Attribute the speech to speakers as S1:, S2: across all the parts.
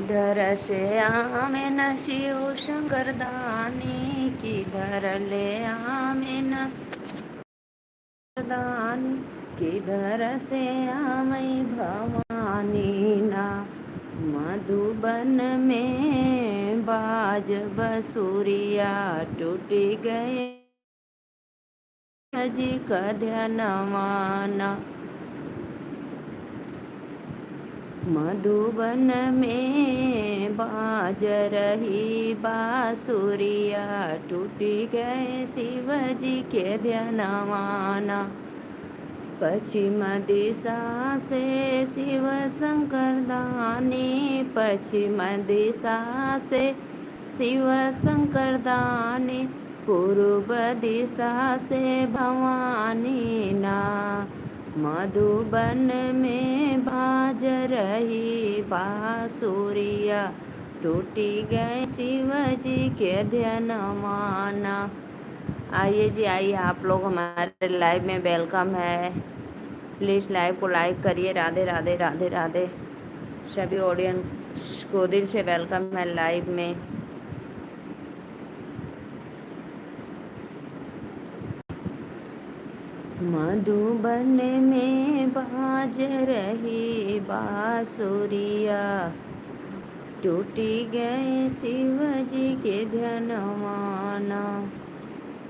S1: किधर से आवे न शिव शंकर दानी, किधर ले आवे न दानी, किधर से आवे भवानी ना। मधुबन में बाज बसुरिया, टूट गए जी का ध्यानवाना। मधुबन में बाज रही बांसुरिया, टूट गए शिव जी के ध्यानवाना। पश्चिम दिशा से शिव शंकर दानी, पश्चिम दिशा से शिव शंकर दानी, पूर्व दिशा से भवानी ना। मधुबन में बाज रही बांसुरिया, टूटी गए शिव जी के ध्यानवाना। आइए जी आइए, आप लोग हमारे लाइव में वेलकम है। प्लीज़ लाइव को लाइक करिए। राधे राधे राधे राधे। सभी ऑडियंस को दिल से वेलकम है लाइव में। मधुबन में बाज रही बांसुरिया, टूटी गए शिव जी के ध्यानवाना।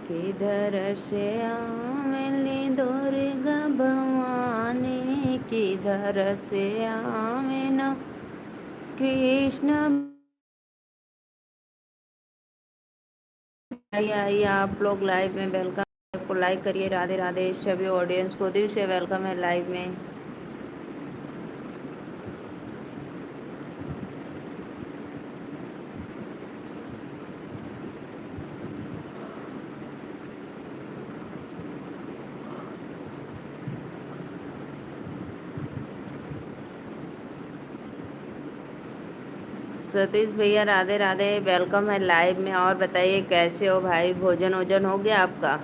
S1: किधर से आवेली दुर्गा भवानी, किधर से आवे न कृष्ण। आइए आप लोग लाइव में वेलकम को लाइक करिए। राधे राधे। सभी ऑडियंस को दिल से वेलकम है लाइव में। सतीश भैया राधे राधे, वेलकम है लाइव में। और बताइए कैसे हो भाई, भोजन वोजन हो गया आपका?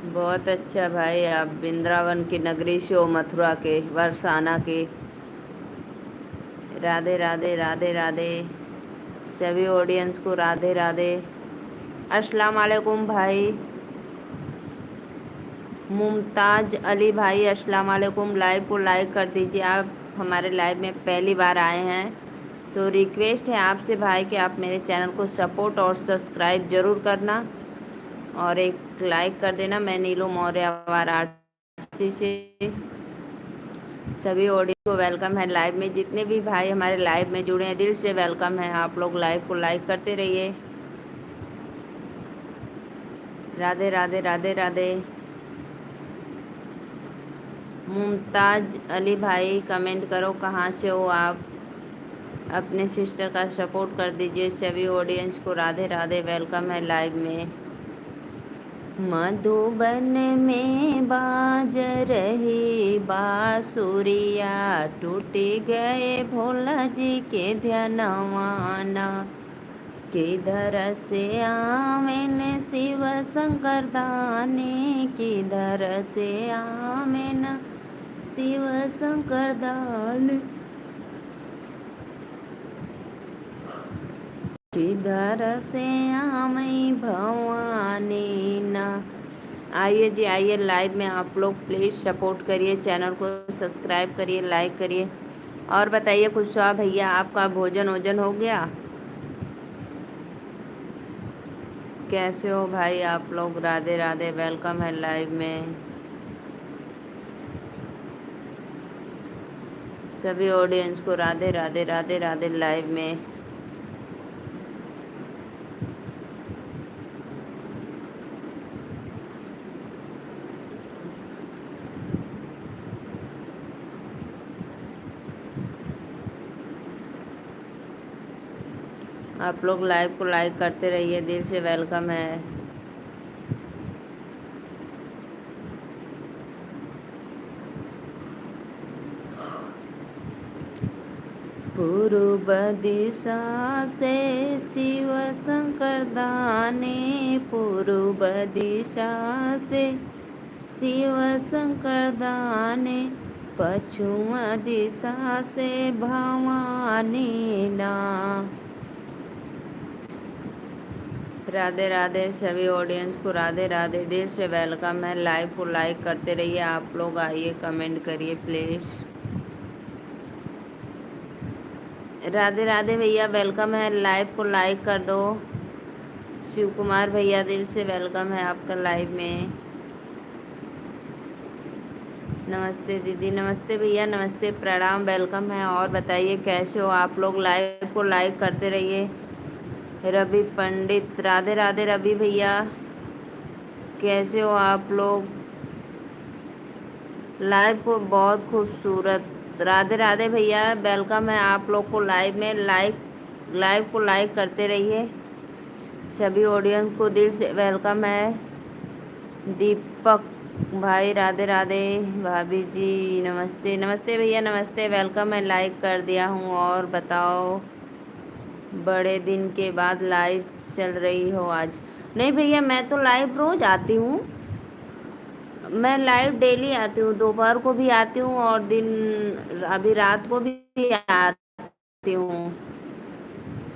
S1: बहुत अच्छा भाई, आप वृंदावन की नगरी से हो, मथुरा के, बरसाना के। राधे राधे राधे राधे। सभी ऑडियंस को राधे राधे। अस्सलाम वालेकुम भाई। मुमताज़ अली भाई अस्सलाम वालेकुम। लाइव को लाइक कर दीजिए। आप हमारे लाइव में पहली बार आए हैं तो रिक्वेस्ट है आपसे भाई कि आप मेरे चैनल को सपोर्ट और सब्सक्राइब ज़रूर करना और एक लाइक कर देना। मैं नीलू मौर्य वाराणसी से। सभी ऑडियंस को वेलकम है लाइव में। जितने भी भाई हमारे लाइव में जुड़े हैं दिल से वेलकम है। आप लोग लाइव को लाइक करते रहिए। राधे राधे राधे राधे। मुमताज़ अली भाई कमेंट करो कहाँ से हो आप। अपने सिस्टर का सपोर्ट कर दीजिए। सभी ऑडियंस को राधे राधे, वेलकम है लाइव में। मधुबन में बाज रही बांसुरिया, टूट गए भोला जी के ध्यानवाना। किधर से आवेन शिव शंकर दानी, किधर से आवेन शिव शंकर दानी, किधर से आवे भवानी ना। आइए जी आइए, लाइव में आप लोग प्लीज़ सपोर्ट करिए, चैनल को सब्सक्राइब करिए, लाइक करिए। और बताइए कुशवा भैया, आपका भोजन वोजन हो गया? कैसे हो भाई आप लोग? राधे राधे, वेलकम है लाइव में। सभी ऑडियंस को राधे राधे राधे राधे लाइव में। आप लोग लाइव को लाइक करते रहिए, दिल से वेलकम है। पूर्व दिशा से शिव शंकर दानी, पूर्व दिशा से शिव शंकर दानी, पश्चिम दिशा से भवानी ना। राधे राधे सभी ऑडियंस को, राधे राधे, दिल से वेलकम है। लाइव को लाइक करते रहिए आप लोग, आइए कमेंट करिए प्लीज़। राधे राधे भैया वेलकम है, लाइव को लाइक कर दो। शिव कुमार भैया दिल से वेलकम है आपका लाइव में। नमस्ते दीदी, नमस्ते भैया, नमस्ते, प्रणाम, वेलकम है। और बताइए कैसे हो आप लोग, लाइव को लाइक करते रहिए। रवि पंडित, राधे राधे रवि भैया, कैसे हो आप लोग। लाइव को बहुत खूबसूरत, राधे राधे भैया वेलकम है आप लोग को लाइव में। लाइव को लाइक करते रहिए। सभी ऑडियंस को दिल से वेलकम है। दीपक भाई राधे राधे, भाभी जी नमस्ते, नमस्ते भैया, नमस्ते, वेलकम है, लाइक कर दिया हूँ। और बताओ, बड़े दिन के बाद लाइव चल रही हो आज। नहीं भैया, मैं तो लाइव रोज़ आती हूँ, मैं लाइव डेली आती हूँ, दोपहर को भी आती हूँ और अभी रात को भी आती हूँ।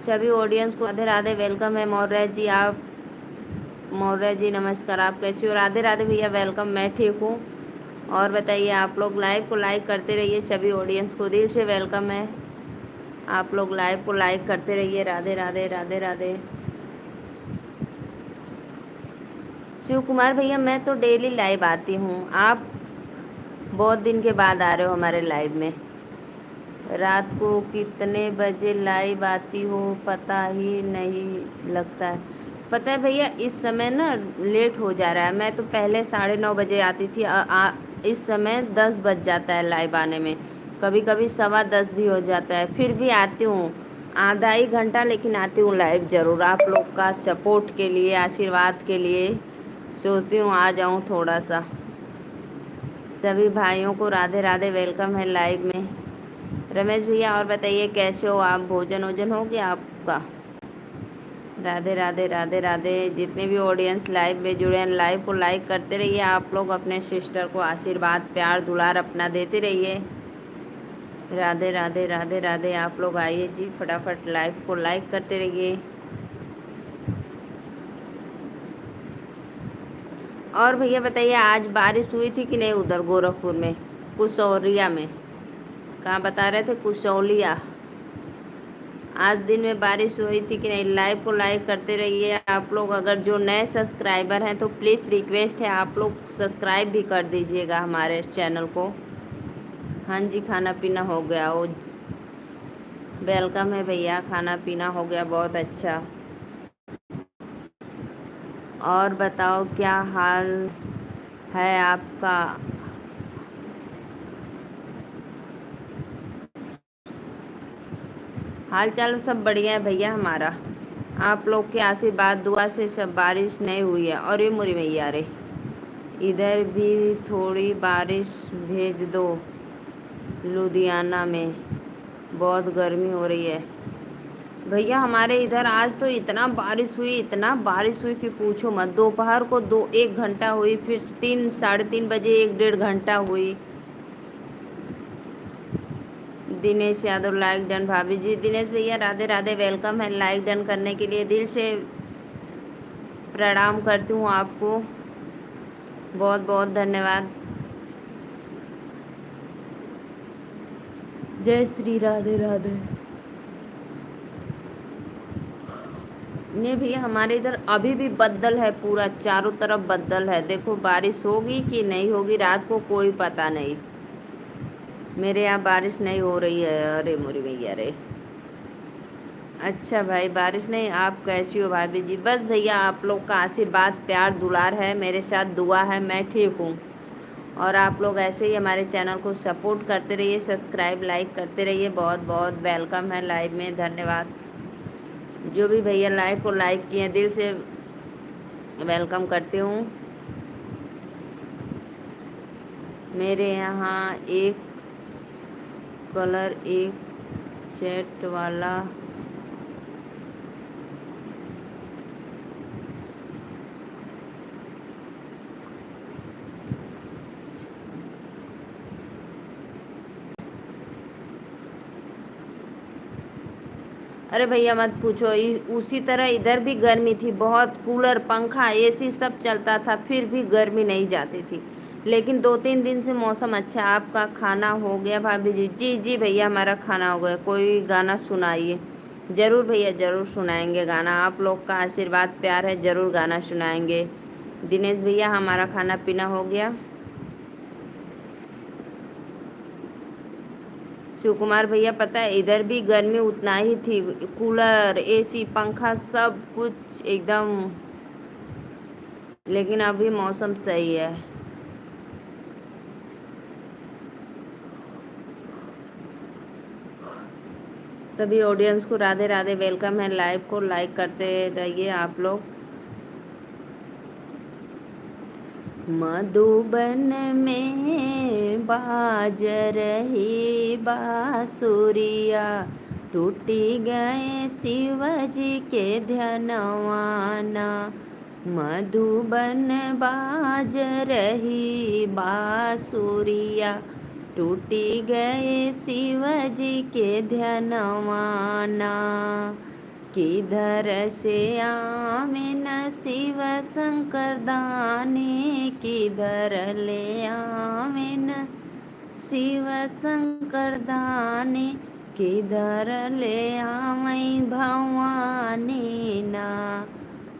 S1: सभी ऑडियंस को राधे राधे, वेलकम है। मौर्य जी, आप मौर्य जी नमस्कार, आप कैसे हो। राधे राधे भैया वेलकम, मैं ठीक हूँ। और बताइए आप लोग, लाइव को लाइक करते रहिए। सभी ऑडियंस को दिल से वेलकम है, आप लोग लाइव को लाइक करते रहिए। राधे राधे, राधे राधे। शिव कुमार भैया मैं तो डेली लाइव आती हूँ, आप बहुत दिन के बाद आ रहे हो हमारे लाइव में। रात को कितने बजे लाइव आती हो पता ही नहीं लगता है। पता है भैया, इस समय ना लेट हो जा रहा है। मैं तो पहले 9:30 बजे आती थी, इस समय 10 बज जाता है लाइव आने में, कभी कभी 10:15 भी हो जाता है। फिर भी आती हूँ, आधा ही घंटा लेकिन आती हूँ लाइव ज़रूर। आप लोग का सपोर्ट के लिए, आशीर्वाद के लिए सोचती हूँ आ जाऊँ थोड़ा सा। सभी भाइयों को राधे राधे, वेलकम है लाइव में। रमेश भैया और बताइए कैसे हो आप, भोजन वोजन हो गया आपका। राधे राधे, राधे राधे। जितने भी ऑडियंस लाइव में जुड़े हैं, लाइव को लाइक करते रहिए आप लोग, अपने सिस्टर को आशीर्वाद प्यार दुलार अपना देते रहिए। राधे राधे, राधे राधे। आप लोग आइए जी, फटाफट लाइव को लाइक करते रहिए। और भैया बताइए, आज बारिश हुई थी कि नहीं उधर गोरखपुर में, कुशौरिया में, कहाँ बता रहे थे, कुशौलिया। आज दिन में बारिश हुई थी कि नहीं। लाइव को लाइक करते रहिए आप लोग। अगर जो नए सब्सक्राइबर हैं तो प्लीज़ रिक्वेस्ट है आप लोग सब्सक्राइब भी कर दीजिएगा हमारे चैनल को। हाँ जी, खाना पीना हो गया। ओ वेलकम है भैया, खाना पीना हो गया, बहुत अच्छा। और बताओ क्या हाल है आपका। हाल चाल सब बढ़िया है भैया हमारा, आप लोग के आशीर्वाद दुआ से सब। बारिश नहीं हुई है। और ये मुरी भैया रे, इधर भी थोड़ी बारिश भेज दो, लुधियाना में बहुत गर्मी हो रही है। भैया हमारे इधर आज तो इतना बारिश हुई, इतना बारिश हुई कि पूछो मत। दोपहर को 1 घंटा हुई, फिर 3 साढ़े 3 बजे 1 डेढ़ घंटा हुई। दिनेश यादव लाइक डन, भाभी जी। दिनेश भैया राधे राधे, वेलकम है। लाइक डन करने के लिए दिल से प्रणाम करती हूँ आपको, बहुत बहुत धन्यवाद। जय श्री राधे राधे। नहीं भैया, हमारे इधर अभी भी बद्दल है, पूरा चारों तरफ बद्दल है। देखो बारिश होगी कि नहीं होगी रात को कोई पता नहीं। मेरे यहाँ बारिश नहीं हो रही है। अरे मोरी भैया रे, अच्छा भाई बारिश नहीं। आप कैसी हो भाभी जी। बस भैया आप लोग का आशीर्वाद प्यार दुलार है मेरे साथ, दुआ है, मैं ठीक हूँ। और आप लोग ऐसे ही हमारे चैनल को सपोर्ट करते रहिए, सब्सक्राइब लाइक करते रहिए। बहुत बहुत वेलकम है लाइव में, धन्यवाद। जो भी भैया लाइव को लाइक किए दिल से वेलकम करती हूँ। मेरे यहाँ एक कलर एक चैट वाला अरे भैया मत पूछो, उसी तरह इधर भी गर्मी थी बहुत, कूलर पंखा एसी सब चलता था, फिर भी गर्मी नहीं जाती थी। लेकिन 2-3 दिन से मौसम अच्छा है। आपका खाना हो गया भाभी जी? जी जी भैया, हमारा खाना हो गया। कोई गाना सुनाइए। ज़रूर भैया, ज़रूर सुनाएंगे गाना। आप लोग का आशीर्वाद प्यार है, ज़रूर गाना सुनाएंगे। दिनेश भैया, हमारा खाना पीना हो गया। शिव कुमार भैया, पता है इधर भी गर्मी उतना ही थी, कूलर एसी पंखा सब कुछ एकदम, लेकिन अभी मौसम सही है। सभी ऑडियंस को राधे राधे, वेलकम है। लाइव को लाइक करते रहिए आप लोग। मधुबन में बाज रही बांसुरिया, टूटी गए शिव जी के ध्यानवाना। मधुबन बाज रही बांसुरिया, टूटी गए शिव जी के ध्यानवाना। किधर से आवे न शिव शंकर दानी, किधर ले आवे न शिव शंकर दानी, किधर ले आवे भवानी ना।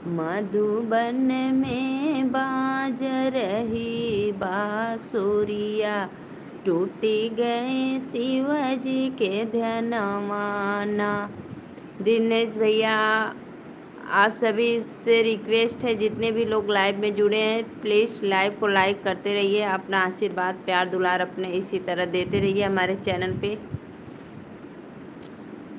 S1: मधुबन में बाज रही बांसुरिया, टूटी गए शिव जी के ध्यानवाना। दिनेश भैया, आप सभी से रिक्वेस्ट है, जितने भी लोग लाइव में जुड़े हैं प्लीज़ लाइव को लाइक करते रहिए। अपना आशीर्वाद प्यार दुलार अपने इसी तरह देते रहिए हमारे चैनल पे।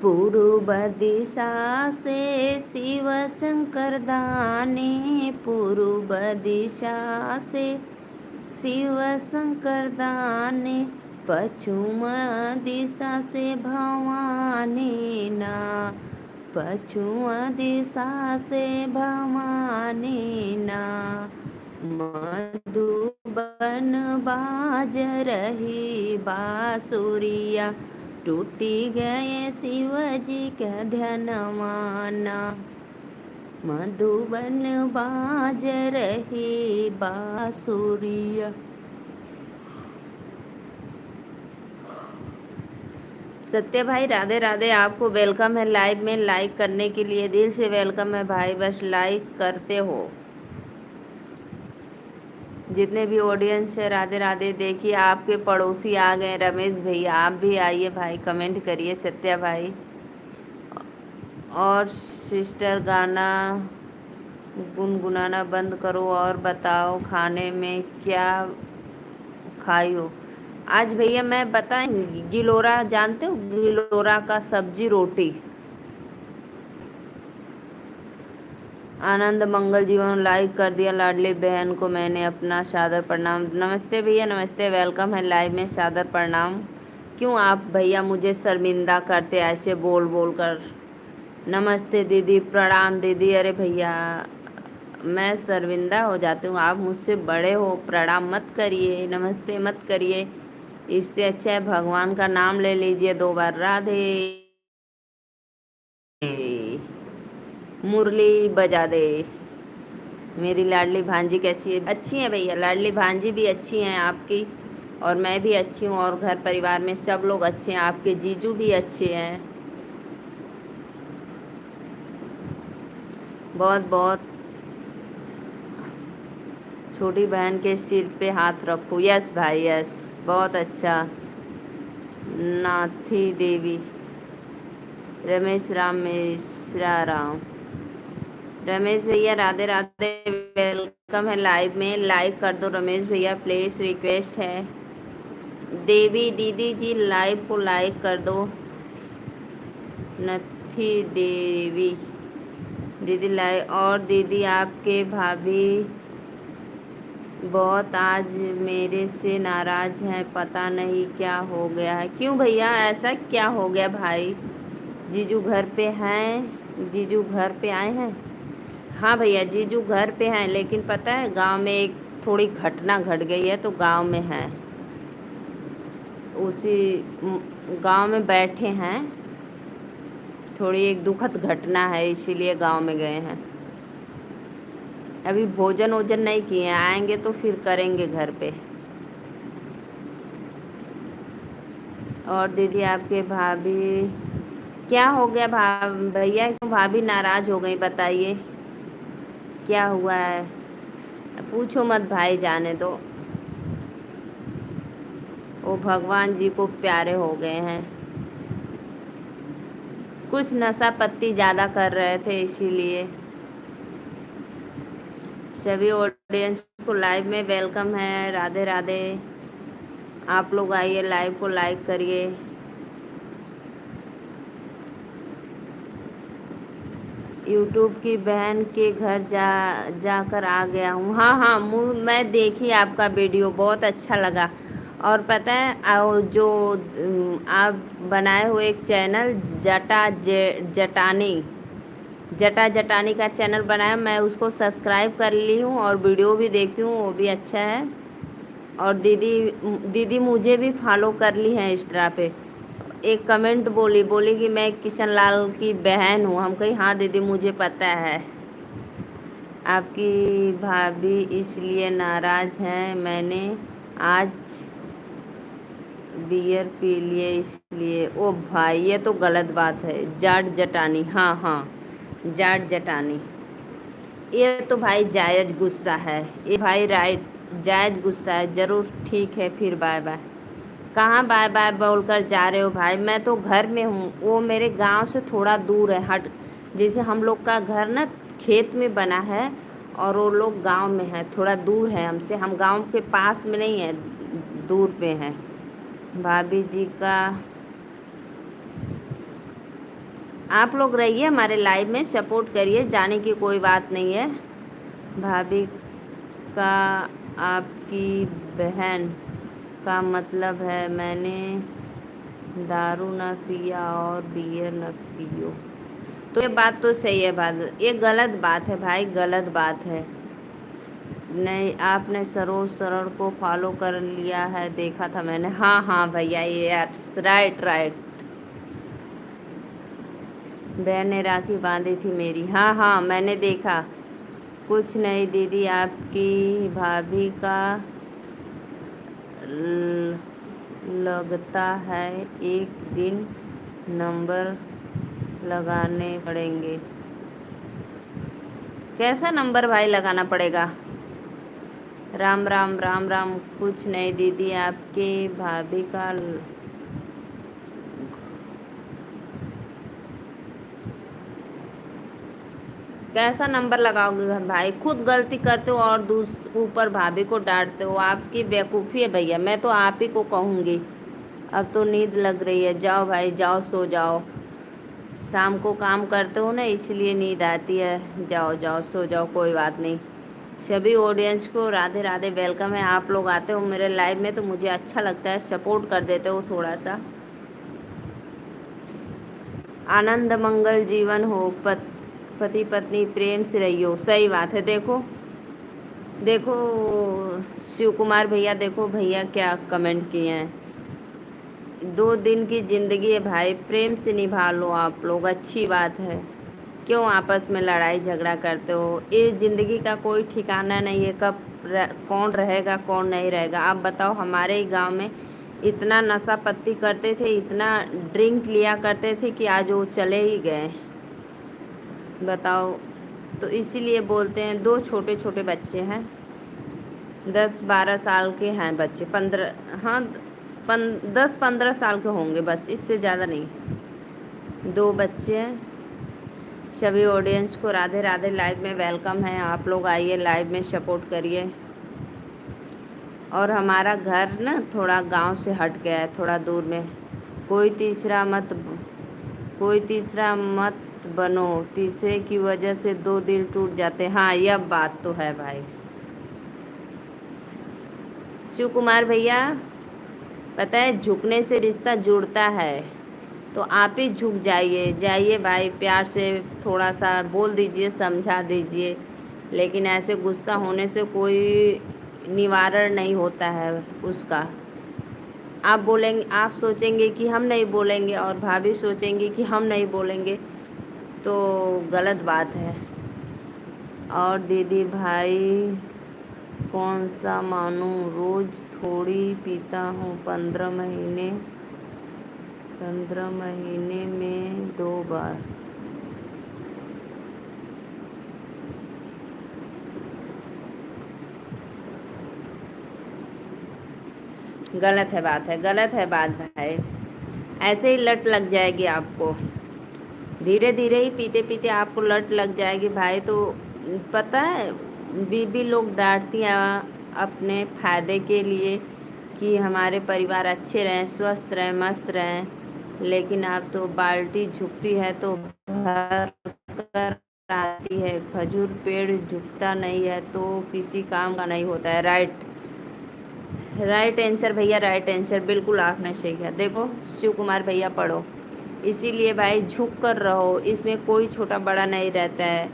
S1: पूर्व दिशा से शिव शंकर दानी, पूर्व दिशा से शिव शंकर दानी, पश्चिम दिशा से भवानी ना, पश्चिम दिशा से भवानी ना। मधुबन बाज रही बांसुरिया, टूटी गए शिव जी का ध्यानवाना। मधुबन बाज रही बांसुरिया। सत्य भाई, राधे राधे, आपको वेलकम है लाइव में। लाइक करने के लिए दिल से वेलकम है भाई, बस लाइक करते हो। जितने भी ऑडियंस है राधे राधे। देखिए आपके पड़ोसी आ गए रमेश भैया, आप भी आइए भाई, कमेंट करिए सत्या भाई। और सिस्टर, गाना गुनगुनाना बंद करो और बताओ खाने में क्या खाई हो। आज भैया मैं बताएंगी, गिलोरा जानते हो? गिलोरा का सब्जी रोटी। आनंद मंगल जीवन लाइक कर दिया, लाडली बहन को मैंने अपना सादर प्रणाम। नमस्ते भैया, नमस्ते, वेलकम है लाइव में, सादर प्रणाम। क्यों आप भैया मुझे शर्मिंदा करते ऐसे बोल बोल कर? नमस्ते दीदी, प्रणाम दीदी। अरे भैया मैं शर्मिंदा हो जाती हूँ, आप मुझसे बड़े हो, प्रणाम मत करिए, नमस्ते मत करिए। इससे अच्छा है भगवान का नाम ले लीजिए 2 बार। राधे, मुरली बजा दे। मेरी लाडली भांजी कैसी है? अच्छी है भैया, लाडली भांजी भी अच्छी हैं आपकी, और मैं भी अच्छी हूँ, और घर परिवार में सब लोग अच्छे हैं। आपके जीजू भी अच्छे हैं। बहुत बहुत। छोटी बहन के सिर पे हाथ रखो। यस भाई यस, बहुत अच्छा। नाथी देवी, रमेश राम मिश्रा राम। रमेश भैया राधे राधे, वेलकम है लाइव में। लाइक कर दो रमेश भैया प्लीज, रिक्वेस्ट है। देवी दीदी जी लाइव को लाइक कर दो। नथी देवी दीदी लाइव। और दीदी आपके भाभी बहुत आज मेरे से नाराज हैं, पता नहीं क्या हो गया है। क्यों भैया, ऐसा क्या हो गया भाई? जीजू घर पे हैं? जीजू घर पे आए हैं? हाँ भैया, जीजू घर पे हैं, लेकिन पता है गांव में एक थोड़ी घटना घट गई है, तो गांव में हैं, उसी गांव में बैठे हैं। थोड़ी एक दुखद घटना है, इसीलिए गांव में गए हैं। अभी भोजन वोजन नहीं किए हैं, आएंगे तो फिर करेंगे घर पे। और दीदी आपके भाभी क्या हो गया, भैया क्यों भाभी नाराज हो गई, बताइए क्या हुआ है। पूछो मत भाई, जाने दो, वो भगवान जी को प्यारे हो गए हैं। कुछ नशा पत्ती ज़्यादा कर रहे थे इसीलिए। सभी ऑडियंस को लाइव में वेलकम है, राधे राधे। आप लोग आइए, लाइव को लाइक करिए। यूट्यूब की बहन के घर जाकर आ गया हूँ। हाँ हाँ, मैं देखी आपका वीडियो, बहुत अच्छा लगा। और पता है जो आप बनाए हुए एक चैनल जटा जटानी का चैनल बनाया, मैं उसको सब्सक्राइब कर ली हूँ और वीडियो भी देखती हूँ, वो भी अच्छा है। और दीदी दीदी मुझे भी फॉलो कर ली है इंस्टा पे। एक कमेंट बोली कि मैं किशन लाल की बहन हूँ। हम कही हाँ दीदी मुझे पता है। आपकी भाभी इसलिए नाराज हैं, मैंने आज बियर पी लिए इसलिए। ओ भाई, ये तो गलत बात है। जाट जटानी, हाँ हाँ, जाट जटानी, ये तो भाई जायज़ गुस्सा है। ये भाई राइट, जायज़ गुस्सा है। ज़रूर, ठीक है फिर, बाय बाय। कहाँ बाय बाय बोलकर जा रहे हो भाई, मैं तो घर में हूँ। वो मेरे गांव से थोड़ा दूर है, हट। जैसे हम लोग का घर ना खेत में बना है और वो लोग गांव में है, थोड़ा दूर है हमसे। हम गांव के पास में नहीं है, दूर पे है। भाभी जी का आप लोग रहिए हमारे लाइव में, सपोर्ट करिए, जाने की कोई बात नहीं है। भाभी का आपकी बहन का मतलब है मैंने दारू न पिया और बियर न पियो। तो ये बात तो सही है, बात ये गलत बात है भाई, गलत बात है। नहीं, आपने सरोज सरल को फॉलो कर लिया है, देखा था मैंने। हाँ हाँ भैया, ये यार राइट राइट। बहन ने राखी बांधी थी मेरी, हाँ हाँ मैंने देखा। कुछ नहीं दीदी, आपकी भाभी का लगता है एक दिन नंबर लगाने पड़ेंगे। कैसा नंबर भाई लगाना पड़ेगा? राम राम राम राम। कुछ नहीं दीदी, आपके भाभी का कैसा नंबर लगाओगे भाई? खुद गलती करते हो और ऊपर भाभी को डांटते हो, आपकी बेवकूफ़ी है भैया। मैं तो आप ही को कहूँगी। अब तो नींद लग रही है, जाओ भाई जाओ, सो जाओ। शाम को काम करते हो ना, इसलिए नींद आती है। जाओ जाओ सो जाओ, कोई बात नहीं। सभी ऑडियंस को राधे राधे, वेलकम है। आप लोग आते हो मेरे लाइव में तो मुझे अच्छा लगता है, सपोर्ट कर देते हो थोड़ा सा। आनंद मंगल जीवन हो, पति पत्नी प्रेम से रहियो। सही बात है। देखो देखो शिव कुमार भैया, देखो भैया क्या कमेंट किए हैं। 2 दिन की ज़िंदगी है भाई, प्रेम से निभा लो आप लोग, अच्छी बात है। क्यों आपस में लड़ाई झगड़ा करते हो? इस ज़िंदगी का कोई ठिकाना नहीं है, कब कौन रहेगा कौन नहीं रहेगा। आप बताओ, हमारे ही गांव में इतना नशा पत्ती करते थे, इतना ड्रिंक लिया करते थे कि आज वो चले ही गए। बताओ। तो इसीलिए बोलते हैं, 2 छोटे छोटे बच्चे हैं, 10-12 साल के हैं बच्चे, 15, हाँ 10-15 साल के होंगे बस, इससे ज़्यादा नहीं। 2 बच्चे हैं। सभी ऑडियंस को राधे राधे, लाइव में वेलकम है। आप लोग आइए, लाइव में सपोर्ट करिए। और हमारा घर ना थोड़ा गांव से हट गया है, थोड़ा दूर में। कोई तीसरा मत बनो, तीसरे की वजह से 2 दिल टूट जाते। हाँ, यह बात तो है भाई। शिव कुमार भैया, पता है झुकने से रिश्ता जुड़ता है, तो आप ही झुक जाइए। जाइए भाई, प्यार से थोड़ा सा बोल दीजिए, समझा दीजिए। लेकिन ऐसे गुस्सा होने से कोई निवारण नहीं होता है उसका। आप बोलेंगे, आप सोचेंगे कि हम नहीं बोलेंगे और भाभी सोचेंगी कि हम नहीं बोलेंगे, तो गलत बात है। और दीदी भाई कौन सा मानूं, रोज थोड़ी पीता हूँ, 15 महीने में 2 बार। गलत है बात है, गलत है बात भाई। ऐसे ही लत लग जाएगी आपको, धीरे धीरे ही पीते पीते आपको लत लग जाएगी भाई। तो पता है, बीबी लोग डांटती हैं अपने फायदे के लिए कि हमारे परिवार अच्छे रहें, स्वस्थ रहें, मस्त रहें, लेकिन अब तो बाल्टी झुकती है तो भर कर आती है। खजूर पेड़ झुकता नहीं है तो किसी काम का नहीं होता है। राइट, राइट आंसर भैया, राइट आंसर, बिल्कुल आपने सही किया। देखो शिव कुमार भैया पढ़ो, इसीलिए भाई झुक कर रहो, इसमें कोई छोटा बड़ा नहीं रहता है।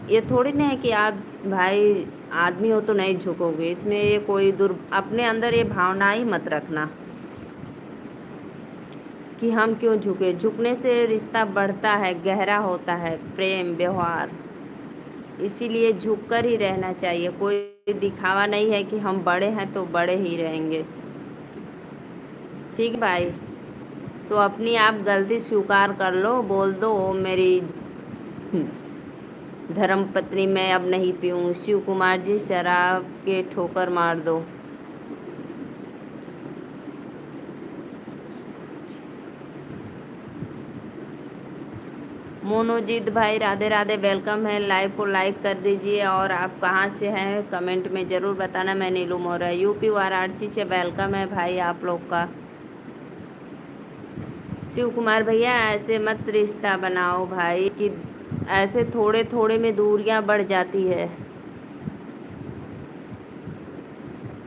S1: ये थोड़ी ना है कि आप भाई आदमी हो तो नहीं झुकोगे, इसमें ये कोई अपने अंदर ये भावना ही मत रखना कि हम क्यों झुके। झुकने से रिश्ता बढ़ता है, गहरा होता है, प्रेम व्यवहार, इसीलिए झुक कर ही रहना चाहिए। कोई दिखावा नहीं है कि हम बड़े हैं तो बड़े ही रहेंगे। ठीक भाई, तो अपनी आप गलती स्वीकार कर लो, बोल दो मेरी धर्म पत्नी मैं अब नहीं पीऊँ। शिव कुमार जी शराब के ठोकर मार दो। मोनोजीत भाई राधे राधे, वेलकम है। लाइव को लाइक कर दीजिए और आप कहाँ से हैं कमेंट में ज़रूर बताना। मैं नीलू मौर्य यूपी वाराणसी से, वेलकम है भाई आप लोग का। शिव कुमार भैया ऐसे मत रिश्ता बनाओ भाई कि ऐसे थोड़े थोड़े में दूरियां बढ़ जाती है।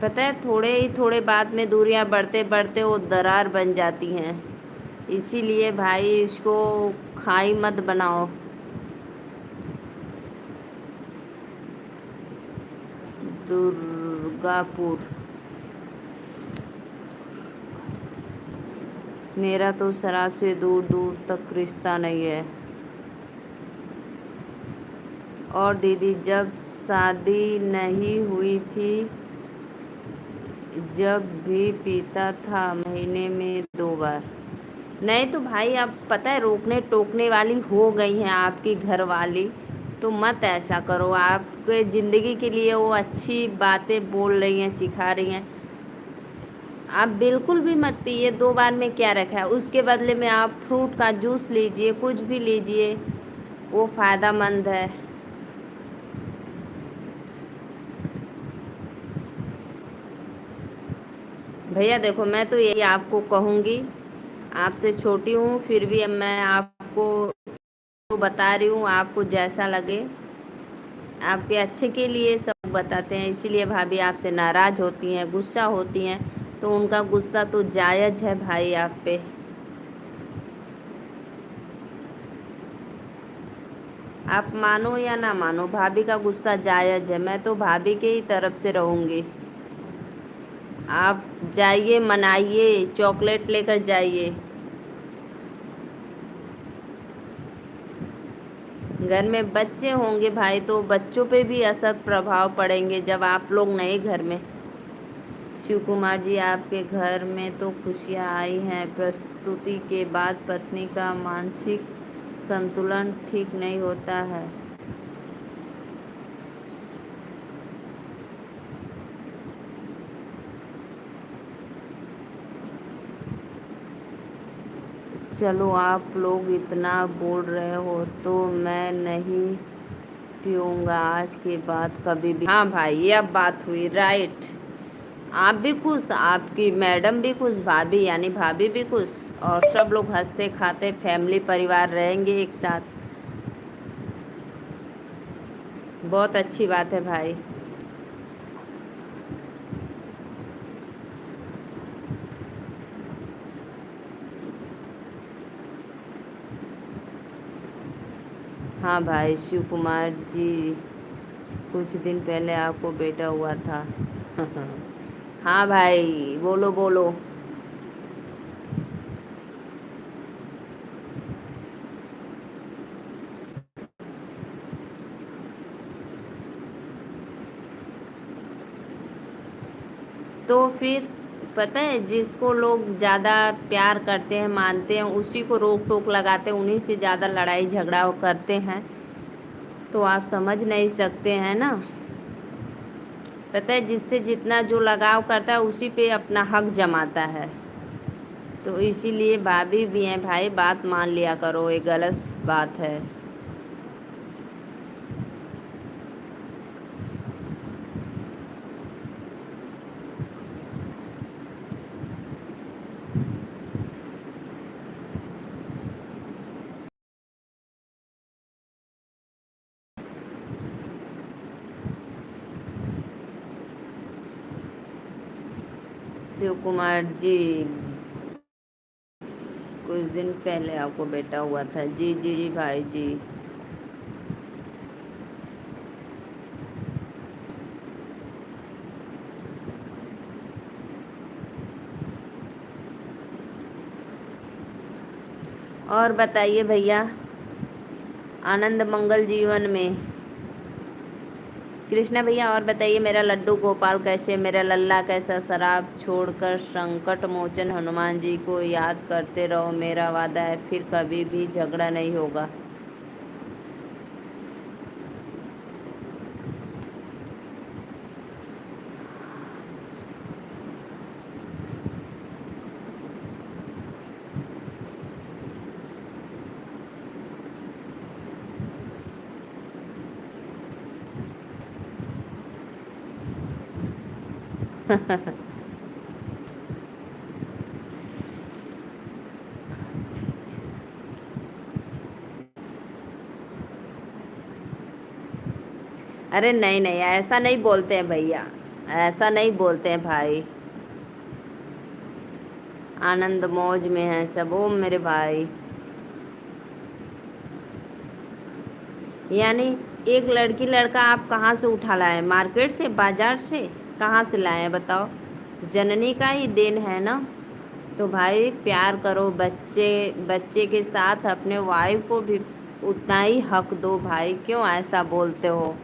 S1: पता है, थोड़े ही थोड़े बात में दूरियां बढ़ते बढ़ते वो दरार बन जाती हैं। इसीलिए भाई इसको खाई मत बनाओ। दुर्गापुर, मेरा तो शराब से दूर दूर तक रिश्ता नहीं है। और दीदी जब शादी नहीं हुई थी जब भी पीता था, महीने में 2 बार। नहीं तो भाई अब पता है, रोकने टोकने वाली हो गई हैं आपकी घर वाली, तो मत ऐसा करो। आपके ज़िंदगी के लिए वो अच्छी बातें बोल रही हैं, सिखा रही हैं। आप बिल्कुल भी मत पिए, 2 बार में क्या रखा है। उसके बदले में आप फ्रूट का जूस लीजिए, कुछ भी लीजिए, वो फ़ायदेमंद है। भैया देखो, मैं तो यही आपको कहूँगी, आपसे छोटी हूँ फिर भी अब मैं आपको तो बता रही हूँ, आपको जैसा लगे, आपके अच्छे के लिए सब बताते हैं। इसीलिए भाभी आपसे नाराज़ होती हैं, गुस्सा होती हैं, तो उनका गुस्सा तो जायज़ है भाई आप पे। आप मानो या ना मानो, भाभी का गुस्सा जायज़ है। मैं तो भाभी के ही तरफ से रहूँगी। आप जाइए, मनाइए, चॉकलेट लेकर जाइए। घर में बच्चे होंगे भाई तो बच्चों पे भी असर प्रभाव पड़ेंगे जब आप लोग नए घर में। शिव कुमार जी आपके घर में तो खुशियाँ आई हैं, प्रस्तुति के बाद पत्नी का मानसिक संतुलन ठीक नहीं होता है। चलो आप लोग इतना बोल रहे हो तो मैं नहीं पीऊँगा आज के बाद कभी भी। हाँ भाई, ये अब बात हुई, राइट। आप भी खुश, आपकी मैडम भी खुश, भाभी यानी भाभी भी खुश, और सब लोग हंसते खाते फैमिली परिवार रहेंगे एक साथ। बहुत अच्छी बात है भाई। हाँ भाई शिव कुमार जी, कुछ दिन पहले आपको बेटा हुआ था। हाँ भाई, बोलो बोलो। तो फिर पता है, जिसको लोग ज़्यादा प्यार करते हैं, मानते हैं, उसी को रोक टोक लगाते हैं, उन्हीं से ज़्यादा लड़ाई झगड़ा करते हैं। तो आप समझ नहीं सकते हैं ना। पता है, जिससे जितना जो लगाव करता है उसी पे अपना हक जमाता है। तो इसीलिए भाभी भी हैं भाई, बात मान लिया करो, ये गलत बात है। शिव कुमार जी, कुछ दिन पहले आपको बेटा हुआ था। जी जी जी भाई जी। और बताइए भैया, आनंद मंगल जीवन में। कृष्णा भैया और बताइए, मेरा लड्डू गोपाल कैसे, मेरा लल्ला कैसा। शराब छोड़कर संकट मोचन हनुमान जी को याद करते रहो, मेरा वादा है फिर कभी भी झगड़ा नहीं होगा। अरे नहीं नहीं, ऐसा नहीं बोलते हैं भैया, ऐसा नहीं बोलते हैं भाई। आनंद मौज में है सब। ओ मेरे भाई, यानी एक लड़की लड़का आप कहाँ से उठा लाए? मार्केट से, बाजार से? कहाँ से लाए हैं बताओ? जननी का ही देन है ना। तो भाई प्यार करो, बच्चे बच्चे के साथ अपने वाइफ को भी उतना ही हक दो भाई, क्यों ऐसा बोलते हो?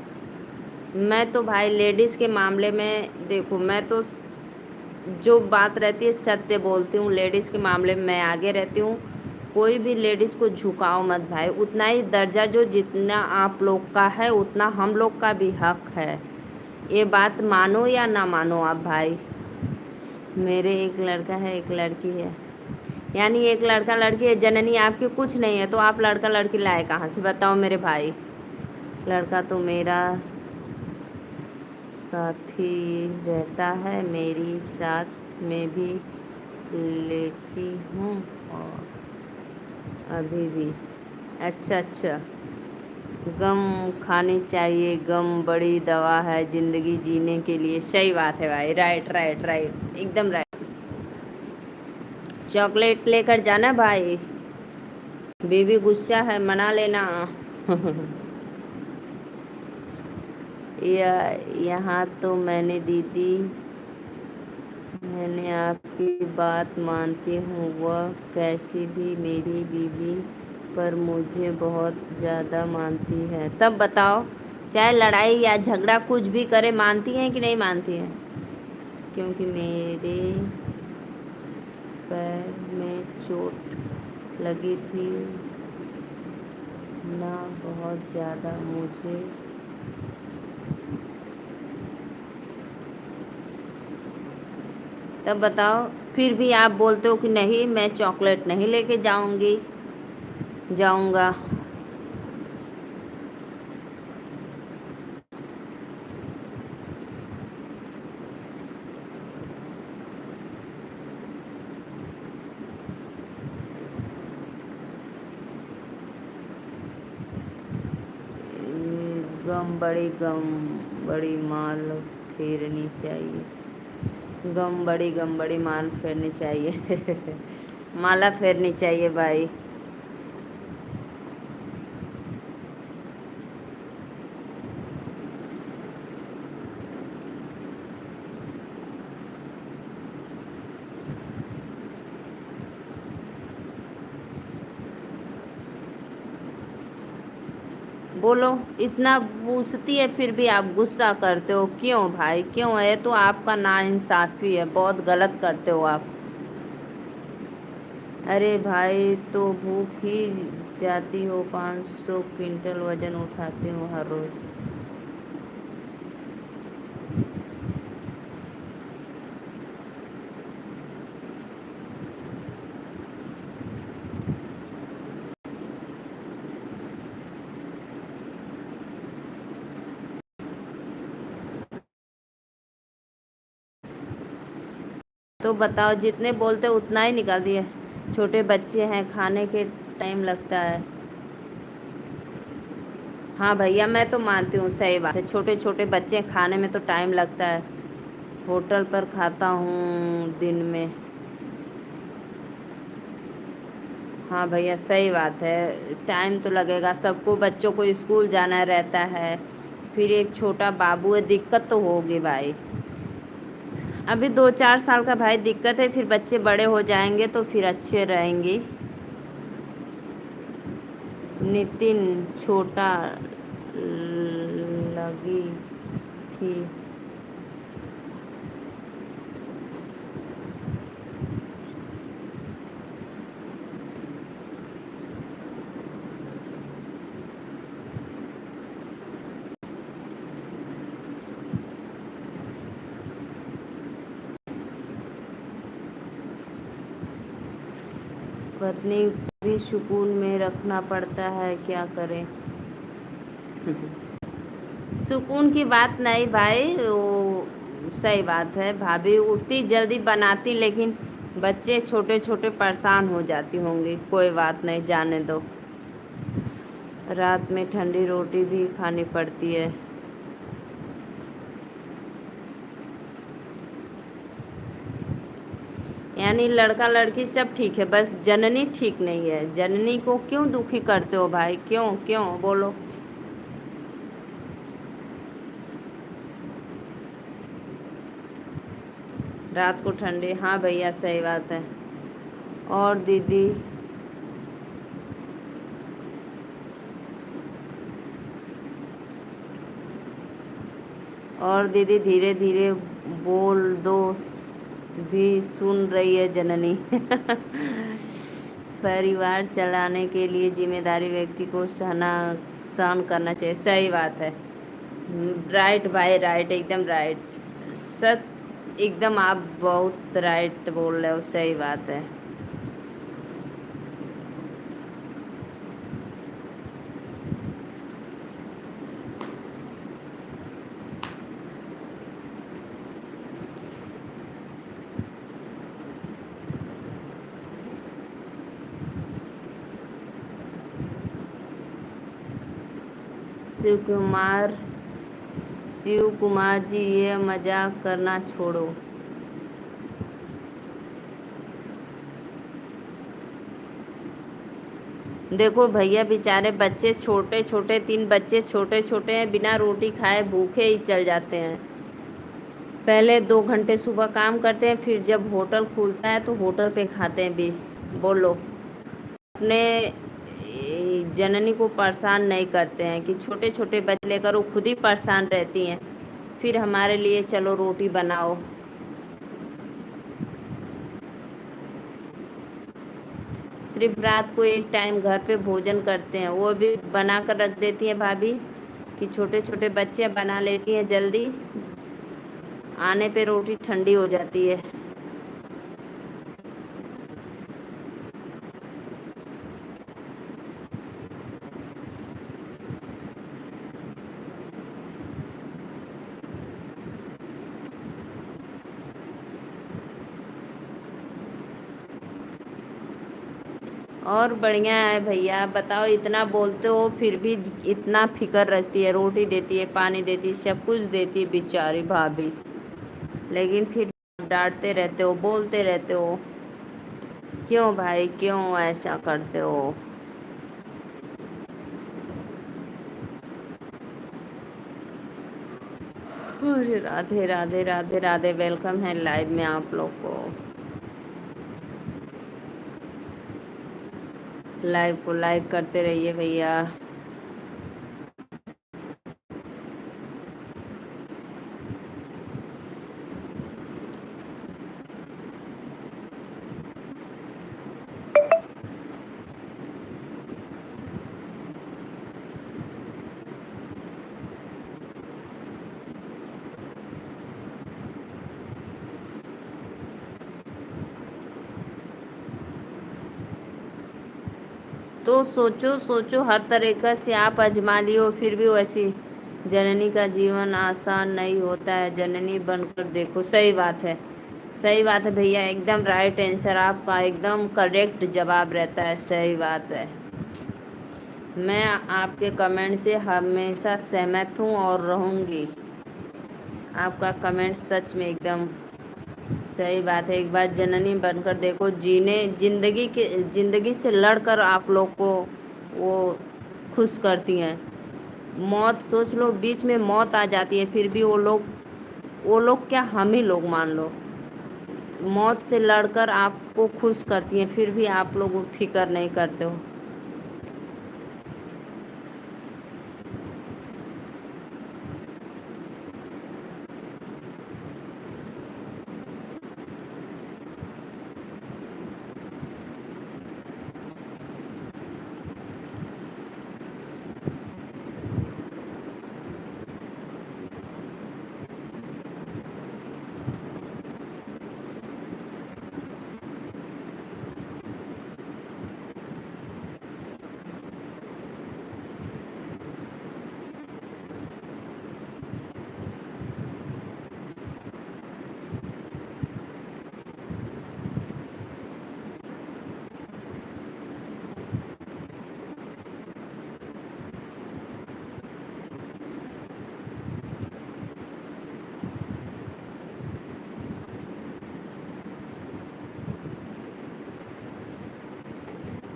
S1: मैं तो भाई लेडीज़ के मामले में देखो, मैं तो जो बात रहती है सत्य बोलती हूँ। लेडीज़ के मामले में मैं आगे रहती हूँ। कोई भी लेडीज़ को झुकाओ मत भाई। उतना ही दर्जा जो जितना आप लोग का है उतना हम लोग का भी हक है। ये बात मानो या ना मानो आप भाई। मेरे एक लड़का है, एक लड़की है, यानी एक लड़का लड़की है। जननी आपकी कुछ नहीं है तो आप लड़का लड़की लाए कहाँ से बताओ मेरे भाई? लड़का तो मेरा साथी रहता है, मेरी साथ में भी लेती हूँ और अभी भी। अच्छा अच्छा, गम खानी चाहिए, गम बड़ी दवा है जिंदगी जीने के लिए। सही बात है भाई, राइट राइट राइट, एकदम राइट। चॉकलेट लेकर जाना भाई, बेबी गुस्सा है, मना लेना। या यहाँ तो मैंने दीदी, मैंने आपकी बात मानती हूँ, वह कैसी भी मेरी बीवी पर मुझे बहुत ज़्यादा मानती है। तब बताओ, चाहे लड़ाई या झगड़ा कुछ भी करे, मानती हैं कि नहीं मानती हैं? क्योंकि मेरे पैर में चोट लगी थी ना, बहुत ज़्यादा मुझे। तब बताओ, फिर भी आप बोलते हो कि नहीं मैं चॉकलेट नहीं लेके जाऊंगी, जाऊंगा। गम बड़ी माल फेरनी चाहिए। गम बड़ी माल फेरनी चाहिए। माला फेरनी चाहिए भाई। बोलो, इतना पूछती है फिर भी आप गुस्सा करते हो, क्यों भाई क्यों? है तो आपका नाइंसाफी है, बहुत गलत करते हो आप। अरे भाई तो भूख ही जाती हो, 500 क्विंटल वजन उठाते हो हर रोज। तो बताओ, जितने बोलते हो उतना ही निकाल दिए। छोटे बच्चे हैं, खाने के टाइम लगता है। हाँ भैया, मैं तो मानती हूँ, सही बात है, छोटे छोटे बच्चे हैं, खाने में तो टाइम लगता है। होटल पर खाता हूँ दिन में। हाँ भैया, सही बात है, टाइम तो लगेगा, सबको बच्चों को स्कूल जाना रहता है, फिर एक छोटा बाबू है, दिक्कत तो होगी भाई। अभी 2-4 साल का भाई दिक्कत है, फिर बच्चे बड़े हो जाएंगे तो फिर अच्छे रहेंगे। नितिन, छोटा लगी थी। पत्नी को भी सुकून में रखना पड़ता है, क्या करें। सुकून की बात नहीं भाई, वो सही बात है, भाभी उठती जल्दी बनाती, लेकिन बच्चे छोटे छोटे परेशान हो जाती होंगी, कोई बात नहीं, जाने दो। रात में ठंडी रोटी भी खानी पड़ती है। यानी लड़का लड़की सब ठीक है, बस जननी ठीक नहीं है। जननी को क्यों दुखी करते हो भाई, क्यों क्यों बोलो। रात को ठंडी, हाँ भैया सही बात है। और दीदी, और दीदी धीरे धीरे बोल दो, भी सुन रही है जननी। परिवार चलाने के लिए जिम्मेदारी व्यक्ति को सहन करना चाहिए, सही बात है। राइट भाई, राइट, एकदम राइट। सच, एकदम आप बहुत राइट बोल रहे हो, सही बात है। शिव कुमार, शिव कुमार जी, ये मजाक करना छोड़ो। देखो भैया, बेचारे बच्चे छोटे छोटे, 3 बच्चे छोटे छोटे हैं, बिना रोटी खाए भूखे ही चल जाते हैं। पहले 2 घंटे सुबह काम करते हैं, फिर जब होटल खुलता है तो होटल पे खाते हैं भी। बोलो, अपने जननी को परेशान नहीं करते हैं कि छोटे छोटे बच्चे लेकर वो खुद ही परेशान रहती हैं, फिर हमारे लिए चलो रोटी बनाओ। सिर्फ रात को एक टाइम घर पे भोजन करते हैं, वो भी बना कर रख देती हैं भाभी, कि छोटे छोटे बच्चे बना लेती हैं जल्दी, आने पे रोटी ठंडी हो जाती है। और बढ़िया है भैया, बताओ, इतना बोलते हो फिर भी इतना फिक्र रखती है, रोटी देती है, पानी देती है, सब कुछ देती है बेचारी भाभी, लेकिन फिर डांटते रहते हो, बोलते रहते हो, क्यों भाई क्यों ऐसा करते हो। अरे राधे राधे राधे राधे, वेलकम है लाइव में आप लोग को। लाइव को लाइक करते रहिए भैया। तो सोचो सोचो, हर तरीक़ा से आप आजमा लियो, फिर भी वैसी जननी का जीवन आसान नहीं होता है, जननी बनकर देखो। सही बात है, सही बात है भैया, एकदम राइट आंसर आपका, एकदम करेक्ट जवाब रहता है, सही बात है। मैं आपके कमेंट से हमेशा सहमत हूँ और रहूँगी। आपका कमेंट सच में एकदम सही बात है। एक बार जननी बनकर देखो, जीने जिंदगी से लड़कर आप लोग को वो खुश करती हैं। मौत सोच लो, बीच में मौत आ जाती है, फिर भी वो लोग क्या, हम ही लोग मान लो, मौत से लड़कर आपको खुश करती हैं, फिर भी आप लोग फिक्र नहीं करते हो।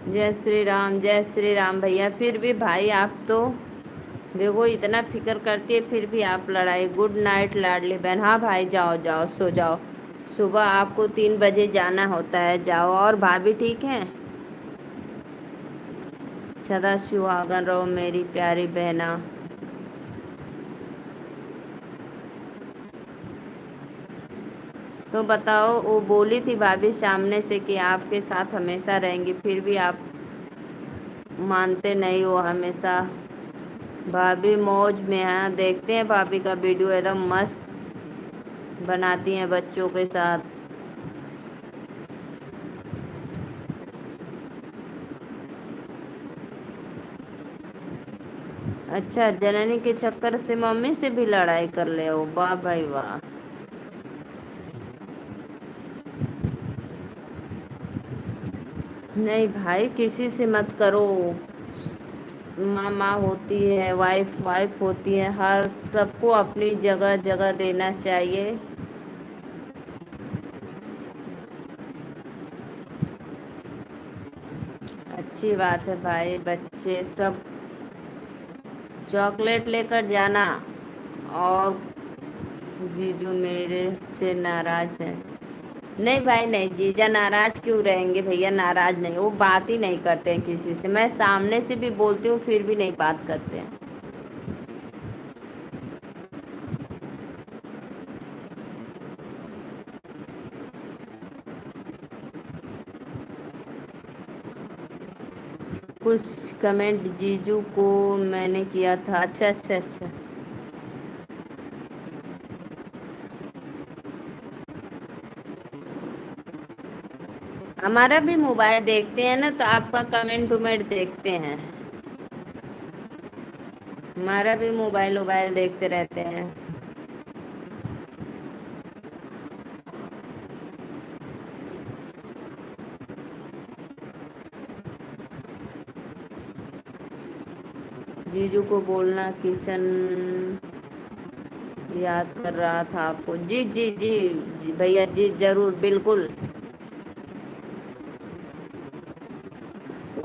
S1: जय श्री राम भैया। फिर भी भाई आप तो देखो इतना फिक्र करती है, फिर भी आप लड़ाई। गुड नाइट लाडली बहन। हाँ भाई, जाओ जाओ सो जाओ, सुबह आपको 3 बजे जाना होता है, जाओ। और भाभी ठीक है? सदा सुहागन रहो मेरी प्यारी बहना। तो बताओ, वो बोली थी भाभी सामने से कि आपके साथ हमेशा रहेंगी, फिर भी आप मानते नहीं हो हमेशा। भाभी मौज में हैं, देखते हैं भाभी का वीडियो, एकदम मस्त बनाती हैं बच्चों के साथ। अच्छा, जननी के चक्कर से मम्मी से भी लड़ाई कर ले हो, वाह भाई वाह। नहीं भाई, किसी से मत करो। माँ होती है, वाइफ वाइफ होती है, हर सबको अपनी जगह जगह देना चाहिए। अच्छी बात है भाई, बच्चे सब चॉकलेट लेकर जाना। और जीजू मेरे से नाराज है? नहीं भाई नहीं, जीजा नाराज क्यों रहेंगे भैया, नाराज नहीं, वो बात ही नहीं करते हैं किसी से। मैं सामने से भी बोलती हूँ, फिर भी नहीं बात करते हैं। कुछ कमेंट जीजू को मैंने किया था। अच्छा अच्छा अच्छा। हमारा भी मोबाइल देखते हैं ना, तो आपका कमेंट उमेंट देखते हैं। हमारा भी मोबाइल वोबाइल देखते रहते हैं। जीजू को बोलना किशन याद कर रहा था आपको। जी जी जी, भैया जी जरूर, बिल्कुल।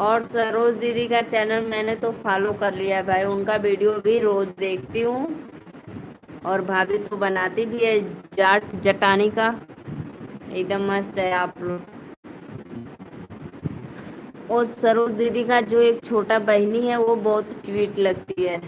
S1: और सरोज दीदी का चैनल मैंने तो फॉलो कर लिया है भाई, उनका वीडियो भी रोज देखती हूँ। और भाभी तो बनाती भी है जाट जटानी का, एकदम मस्त है आप लोग। और सरोज दीदी का जो एक छोटा बहनी है, वो बहुत क्यूट लगती है।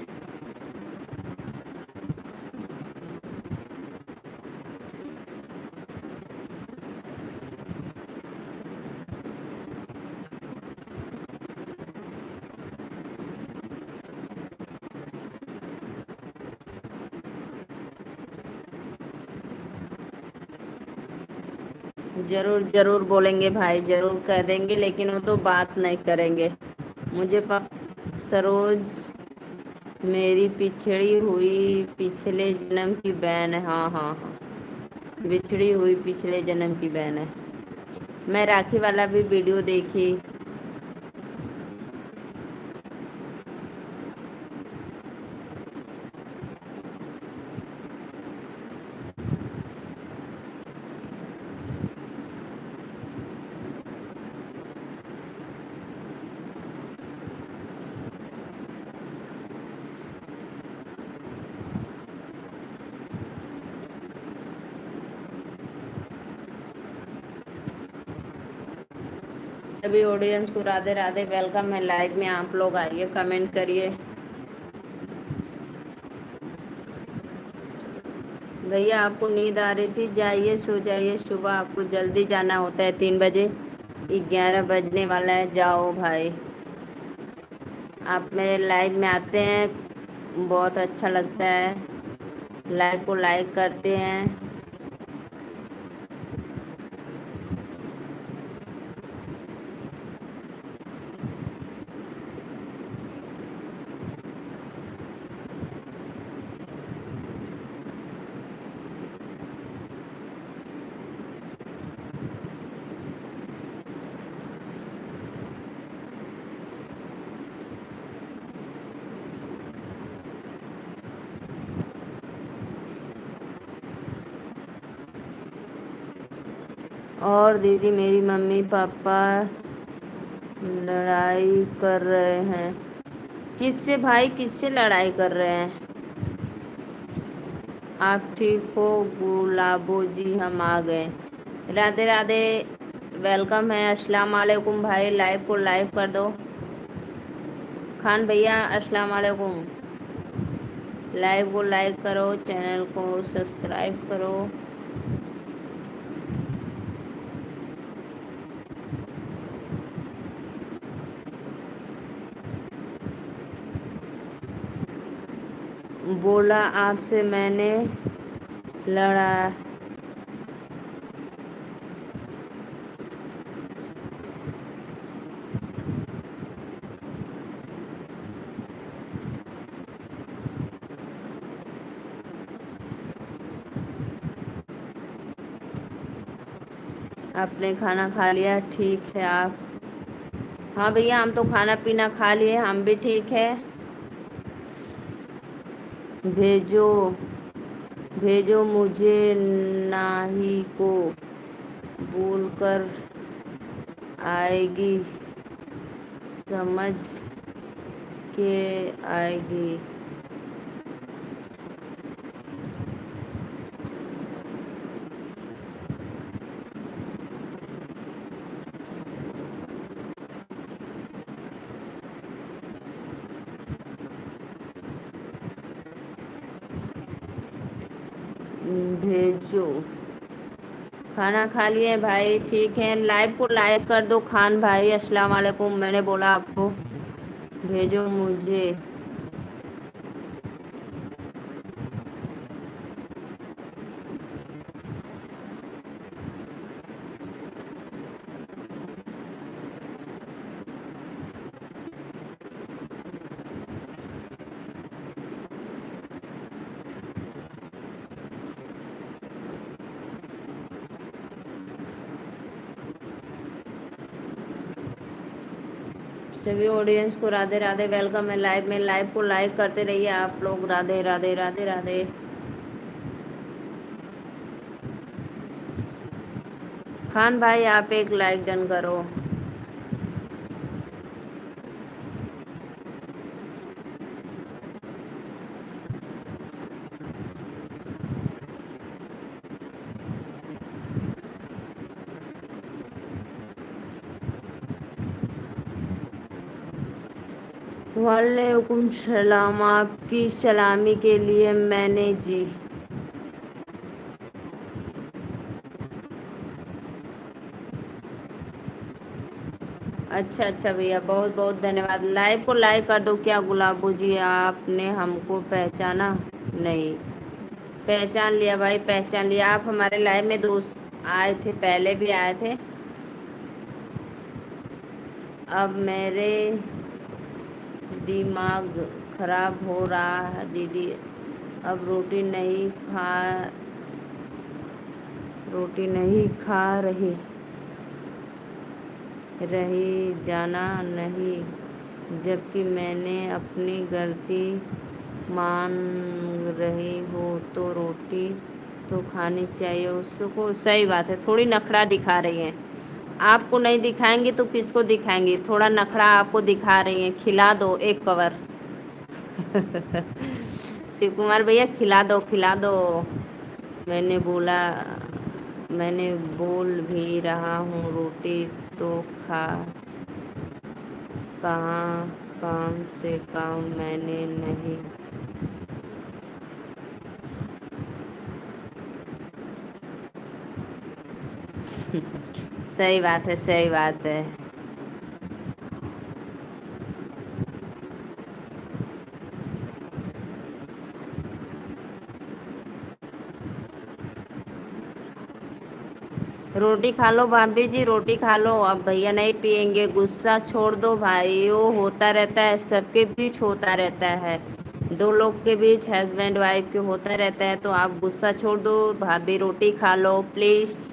S1: जरूर जरूर बोलेंगे भाई, जरूर कह देंगे, लेकिन वो तो बात नहीं करेंगे। मुझे सरोज मेरी पिछड़ी हुई पिछले जन्म की बहन है। हाँ हाँ हाँ, बिछड़ी हुई पिछले जन्म की बहन है। मैं राखी वाला भी वीडियो देखी। सभी ऑडियंस को राधे राधे, वेलकम है लाइव में। आप लोग आइए, कमेंट करिए। भैया आपको नींद आ रही थी, जाइए सो जाइए। सुबह आपको जल्दी जाना होता है 3 बजे, 11 बजने वाला है। जाओ भाई, आप मेरे लाइव में आते हैं, बहुत अच्छा लगता है। लाइव को लाइक करते हैं। और दीदी, मेरी मम्मी पापा लड़ाई कर रहे हैं। किससे भाई, किससे लड़ाई कर रहे हैं? आप ठीक हो गुलाबो जी? हम आ गए। राधे राधे, वेलकम है। अस्सलाम वालेकुम भाई, लाइव को लाइव कर दो। खान भैया अस्सलाम वालेकुम। लाइव को लाइक करो, चैनल को सब्सक्राइब करो। बोला आपसे मैंने लड़ा। आपने खाना खा लिया? ठीक है। आप? हाँ भैया, हम तो खाना पीना खा लिए, हम भी ठीक है। भेजो भेजो मुझे, नाही को बोल कर आएगी, समझ के आएगी। भेजो। खाना खा लिए भाई, ठीक है। लाइव को लाइक कर दो खान भाई। अस्सलाम वालेकुम, मैंने बोला आपको भेजो मुझे। सभी ऑडियंस को राधे राधे, वेलकम है लाइव में। लाइव को लाइक करते रहिए आप लोग। राधे राधे राधे राधे। खान भाई, आप एक लाइक डन करो। वालेकुम सलाम, आपकी सलामी के लिए मैंने जी। अच्छा अच्छा भैया, बहुत बहुत धन्यवाद। लाइव को लाइक कर दो। क्या गुलाबो जी, आपने हमको पहचाना? नहीं, पहचान लिया भाई, पहचान लिया। आप हमारे लाइव में दोस्त आए थे, पहले भी आए थे। अब मेरे दिमाग खराब हो रहा है दीदी। अब रोटी नहीं खा रही जाना नहीं, जबकि मैंने अपनी गलती मान रही हो तो रोटी तो खानी चाहिए उसको। सही बात है, थोड़ी नखरा दिखा रही हैं। आपको नहीं दिखाएंगे तो किसको दिखाएंगे? थोड़ा नखरा आपको दिखा रही हैं। खिला दो एक कवर। शिव कुमार भैया खिला दो खिला दो। मैंने बोला मैंने बोल भी रहा हूँ रोटी तो खा, कहाँ काम से काम मैंने नहीं। सही बात है सही बात है। रोटी खा लो भाभी जी, रोटी खा लो। अब भैया नहीं पियेंगे, गुस्सा छोड़ दो भाई। वो होता रहता है, सबके बीच होता रहता है, दो लोग के बीच, हस्बैंड वाइफ के होता रहता है। तो आप गुस्सा छोड़ दो भाभी, रोटी खा लो प्लीज।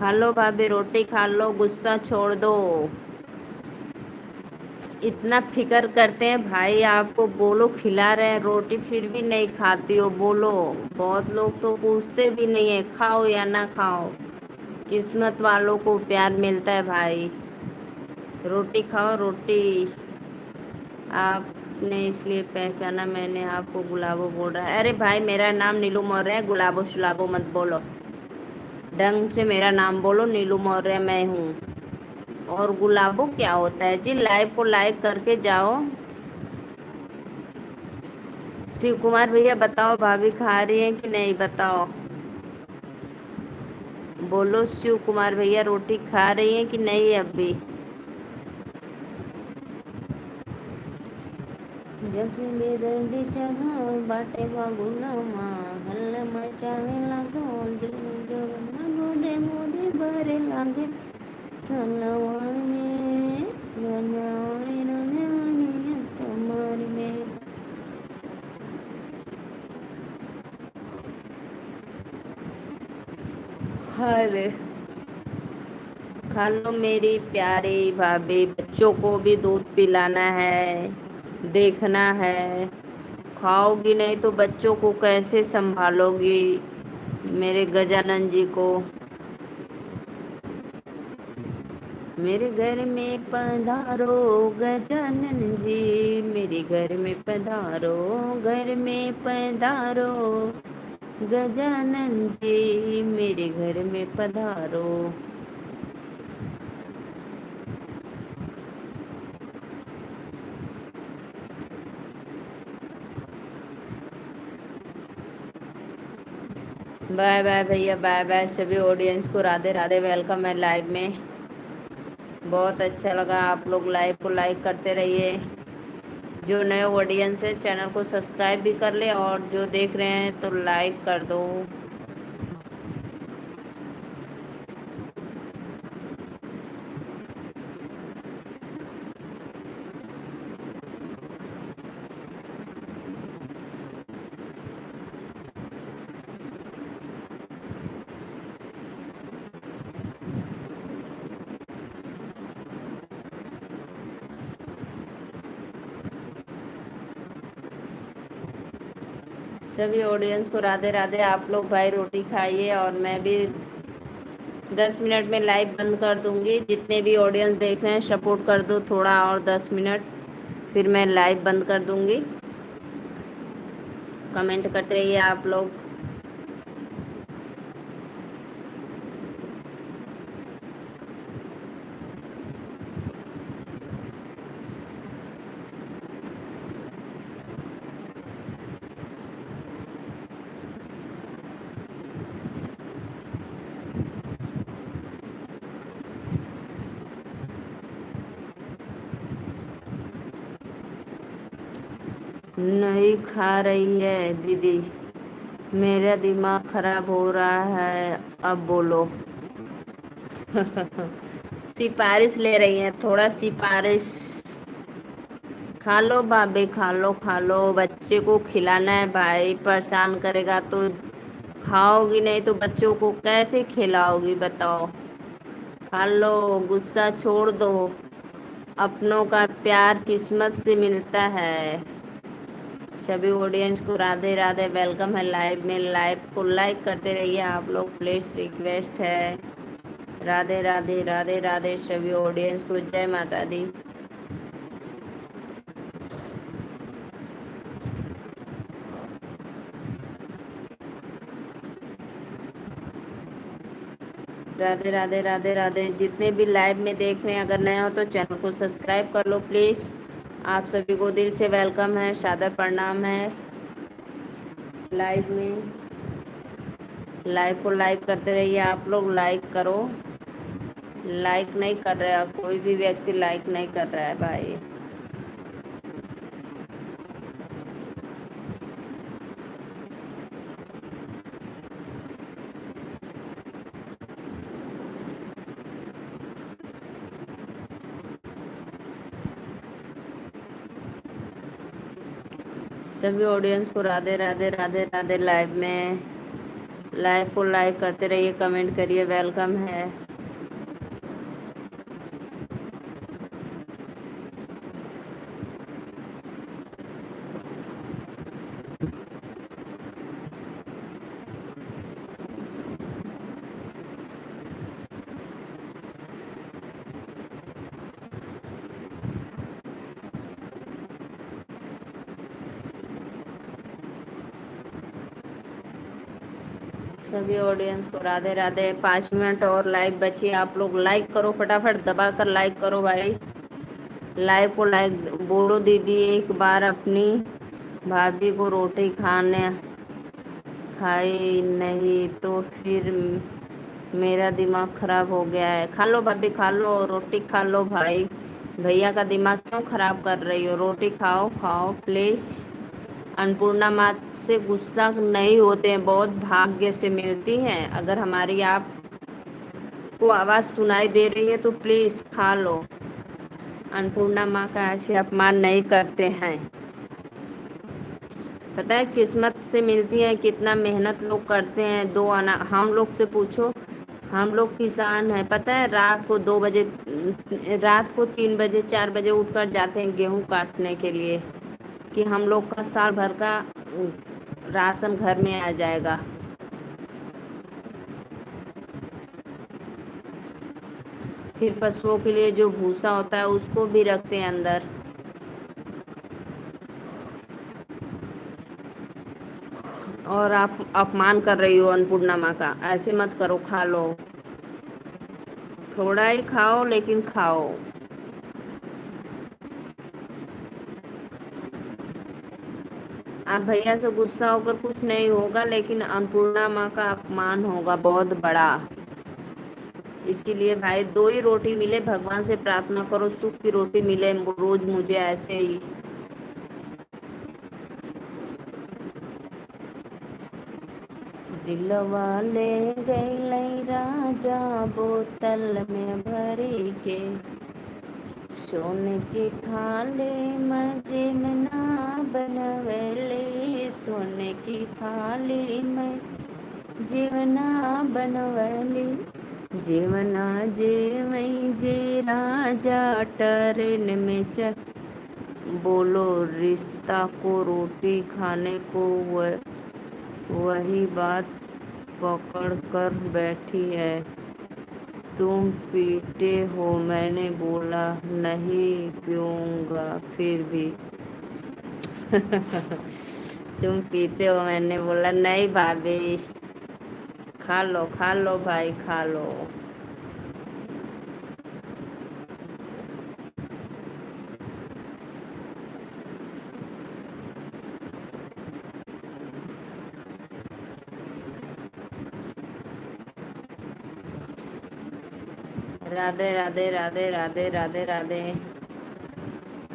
S1: खा लो भाभी, रोटी खा लो, गुस्सा छोड़ दो। इतना फिक्र करते हैं भाई, आपको बोलो खिला रहे हैं रोटी फिर भी नहीं खाती हो, बोलो। बहुत लोग तो पूछते भी नहीं है खाओ या ना खाओ। किस्मत वालों को प्यार मिलता है भाई। रोटी खाओ रोटी। आपने इसलिए पहचाना, मैंने आपको गुलाबो बोल रहा है। अरे भाई मेरा नाम नीलू मौर्य है, गुलाबो शुलाबो मत बोलो। ढंग से मेरा नाम बोलो, नीलू मौर्य मैं हूँ। और गुलाबो क्या होता है जी? लाइव को लाइक करके जाओ। शिव कुमार भैया बताओ, भाभी खा रही है कि नहीं बताओ? बोलो शिव कुमार भैया, रोटी खा रही है कि नहीं अभी? जब से बेदर्दी चढ़ा बाटे बाबूनामा, हल्ला मचावे लागो दिल जो गोदे गोदे भरे लागे सलवार में रंगाई रंगाई कमर में। हर खा लो मेरी प्यारी भाभी, बच्चों को भी दूध पिलाना है, देखना है। खाओगी नहीं तो बच्चों को कैसे संभालोगी मेरे गजानन जी को? मेरे घर में पधारो गजानन जी, मेरे घर में पधारो, घर में पधारो गजानन जी, मेरे घर में पधारो। बाय बाय भैया, बाय बाय सभी ऑडियंस को, राधे राधे, वेलकम है लाइव में। बहुत अच्छा लगा, आप लोग लाइव को लाइक करते रहिए। जो नए ऑडियंस है चैनल को सब्सक्राइब भी कर ले, और जो देख रहे हैं तो लाइक कर दो। सभी ऑडियंस को राधे राधे। आप लोग भाई रोटी खाइए, और मैं भी 10 मिनट में लाइव बंद कर दूंगी। जितने भी ऑडियंस देख रहे हैं सपोर्ट कर दो थोड़ा, और 10 मिनट फिर मैं लाइव बंद कर दूंगी। कमेंट करते रहिए आप लोग। नहीं खा रही है दीदी, मेरा दिमाग खराब हो रहा है। अब बोलो। सिफारिश ले रही है, थोड़ा सिफारिश। खा लो भाभी, खा लो खा लो, बच्चे को खिलाना है भाई, परेशान करेगा तो। खाओगी नहीं तो बच्चों को कैसे खिलाओगी बताओ। खा लो, गुस्सा छोड़ दो। अपनों का प्यार किस्मत से मिलता है। सभी ऑडियंस को राधे राधे, वेलकम है लाइव में। लाइव को लाइक करते रहिए आप लोग, प्लीज रिक्वेस्ट है। राधे राधे राधे राधे सभी ऑडियंस को, जय माता दी। राधे राधे राधे राधे। जितने भी लाइव में देख रहे हैं, अगर नए हो तो चैनल को सब्सक्राइब कर लो प्लीज। आप सभी को दिल से वेलकम है, सादर प्रणाम है। लाइव में लाइव को लाइक करते रहिए आप लोग, लाइक करो। लाइक नहीं कर रहा, कोई भी व्यक्ति लाइक नहीं कर रहा है भाई। सभी ऑडियंस को राधे राधे राधे राधे। लाइव में लाइव को लाइक करते रहिए, कमेंट करिए, वेलकम है। सभी ऑडियंस को राधे राधे। 5 मिनट और लाइव बची, आप लोग लाइक करो, फटाफट दबा कर लाइक करो भाई। लाइव को लाइक बोलो दीदी, एक बार अपनी भाभी को रोटी खाने खाई नहीं तो फिर मेरा दिमाग खराब हो गया है। खा लो भाभी, खा लो रोटी, खा लो भाई। भैया का दिमाग क्यों खराब कर रही हो, रोटी खाओ खाओ प्लीज। अन्नपूर्णा माँ से गुस्सा नहीं होते हैं, बहुत भाग्य से मिलती हैं। अगर हमारी आपको आवाज़ सुनाई दे रही है तो प्लीज़ खा लो। अन्नपूर्णा माँ का ऐसे अपमान नहीं करते हैं। पता है किस्मत से मिलती है, कितना मेहनत लोग करते हैं। दो आना हम लोग से पूछो, हम लोग किसान हैं। पता है रात को 2 बजे, रात को 3 बजे 4 बजे उठकर जाते हैं गेहूं काटने के लिए, कि हम लोग का साल भर का राशन घर में आ जाएगा। फिर पशुओं के लिए जो भूसा होता है उसको भी रखते हैं अंदर। और आप अपमान कर रही हो अन्नपूर्णा माँ का, ऐसे मत करो, खा लो। थोड़ा ही खाओ लेकिन खाओ। आप भैया से गुस्सा होकर कुछ नहीं होगा, लेकिन अन्नपूर्णा माँ का अपमान होगा बहुत बड़ा। इसीलिए भाई 2 ही रोटी मिले, भगवान से प्रार्थना करो सुख की रोटी मिले रोज मुझे ऐसे ही। दिलवा ले गई राजा बोतल में भरी के, सोने की थाली में जीवना बनवली, सोने की थाली में जीवना बनवली। जीवना जेवई जे राजा टरेन में चल, बोलो रिश्ता को रोटी खाने को वही बात पकड़ कर बैठी है। तुम पीटे हो, मैंने बोला नहीं पीऊँगा फिर भी। तुम पीते हो, मैंने बोला नहीं भाभी। खा लो भाई, खा लो। राधे राधे राधे राधे राधे राधे।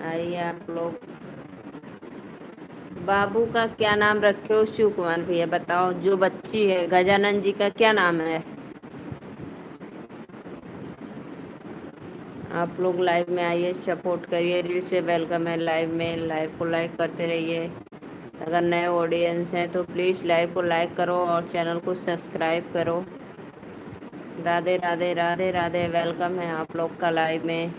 S1: आइए आप लोग। बाबू का क्या नाम रखे हो शिव कुमार भैया? बताओ, जो बच्ची है गजानन जी का क्या नाम है? आप लोग लाइव में आइए, सपोर्ट करिए, दिल से वेलकम है लाइव में। लाइव को लाइक करते रहिए। अगर नए ऑडियंस हैं तो प्लीज़ लाइव को लाइक करो और चैनल को सब्सक्राइब करो। राधे राधे राधे राधे, वेलकम है आप लोग का लाइव में।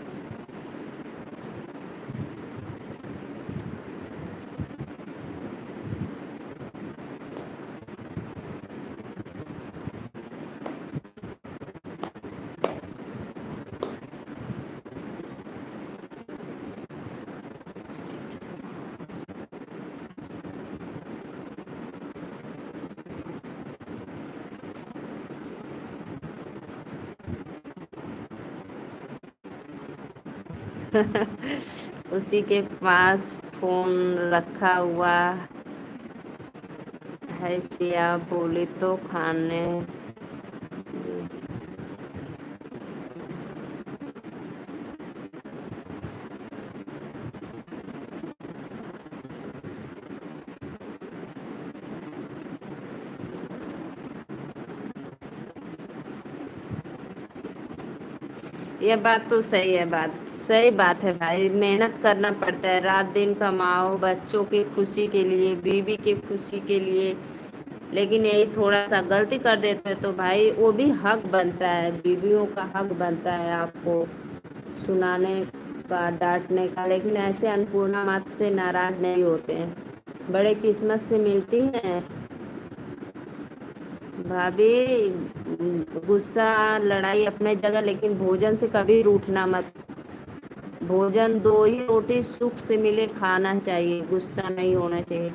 S1: उसी के पास फोन रखा हुआ है, सिया बोली तो खाने। ये बात तो सही है, बात सही बात है भाई। मेहनत करना पड़ता है, रात दिन कमाओ बच्चों की खुशी के लिए, बीवी की खुशी के लिए। लेकिन यही थोड़ा सा गलती कर देते हैं तो भाई वो भी हक बनता है, बीवियों का हक बनता है आपको सुनाने का, डांटने का। लेकिन ऐसे अन्नपूर्णा माता से नाराज नहीं होते हैं, बड़े किस्मत से मिलती हैं। भाभी, गुस्सा लड़ाई अपने जगह, लेकिन भोजन से कभी रूठना मत। भोजन दो ही रोटी सुख से मिले खाना चाहिए, गुस्सा नहीं होना चाहिए।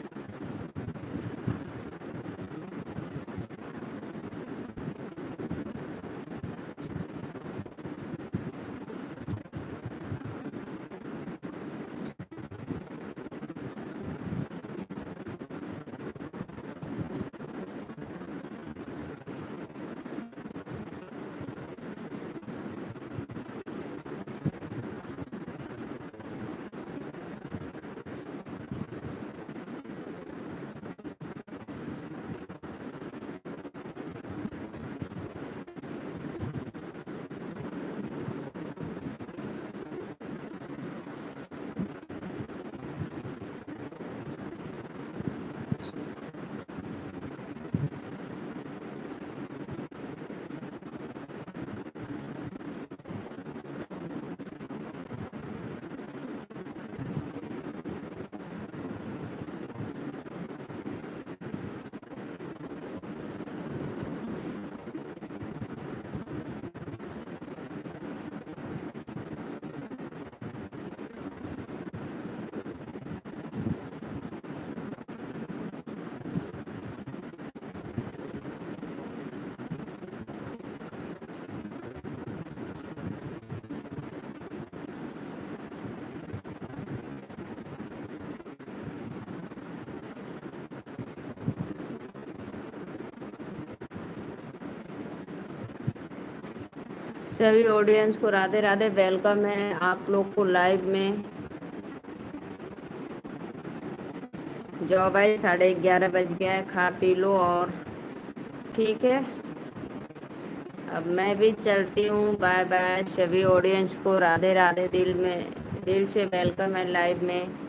S1: सभी ऑडियंस को राधे राधे, वेलकम है आप लोग को लाइव में। जाओ भाई, 11:30 बज गया है, खा पी लो और ठीक है। अब मैं भी चलती हूँ, बाय बाय। सभी ऑडियंस को राधे राधे, दिल से वेलकम है लाइव में।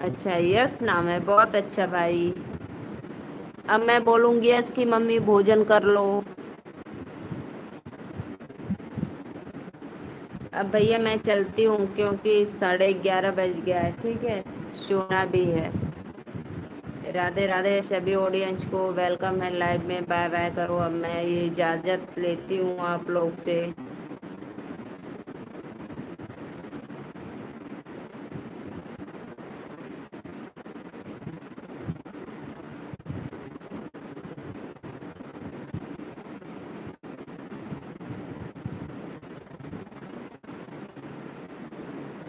S1: अच्छा, यस नाम है, बहुत अच्छा भाई। अब मैं बोलूँगी यस की मम्मी भोजन कर लो। अब भैया मैं चलती हूँ क्योंकि 11:30 बज गया है, ठीक है, सोना भी है। राधे राधे, सभी ऑडियंस को वेलकम है लाइव में, बाय बाय करो। अब मैं ये इजाज़त लेती हूँ आप लोग से।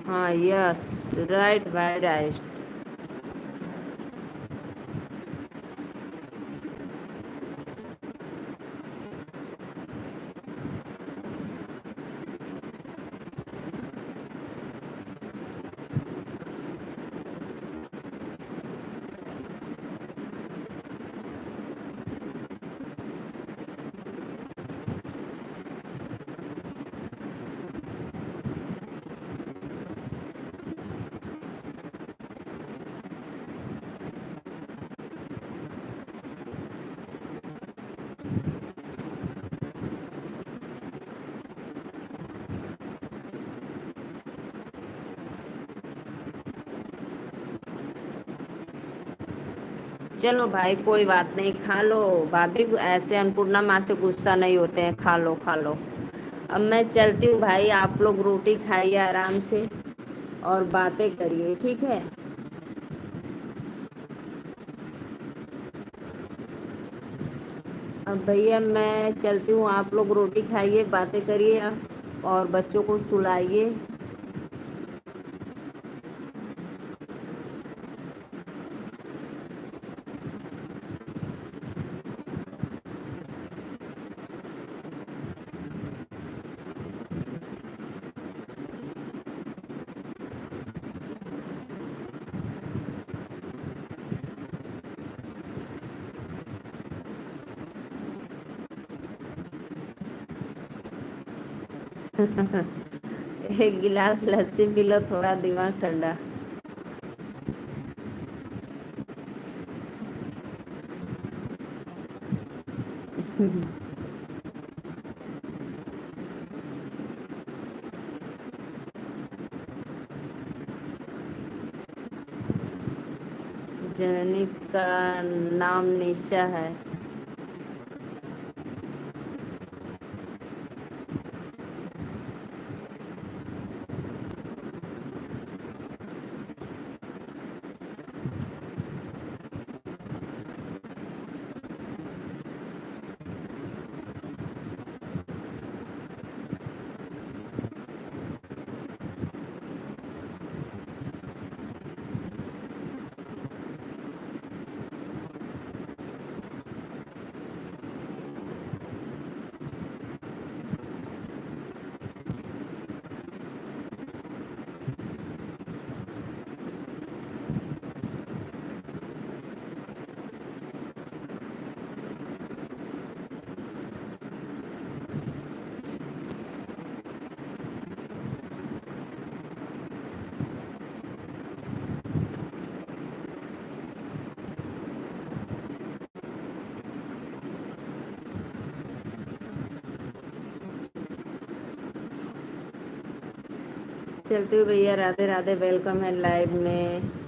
S1: हाँ, यस, राइट भाई, राइट। चलो भाई कोई बात नहीं, खा लो। भाभी ऐसे अन्नपूर्णा माँ से गुस्सा नहीं होते हैं, खा लो खा लो। अब मैं चलती हूँ भाई, आप लोग रोटी खाइए आराम से और बातें करिए, ठीक है। अब भैया मैं चलती हूँ, आप लोग रोटी खाइए, बातें करिए और बच्चों को सुलाइए। एक गिलास लस्सी पी लो, थोड़ा दिमाग ठंडा। जननी का नाम निशा है। चलती हूँ भैया, राधे राधे, वेलकम है लाइव में।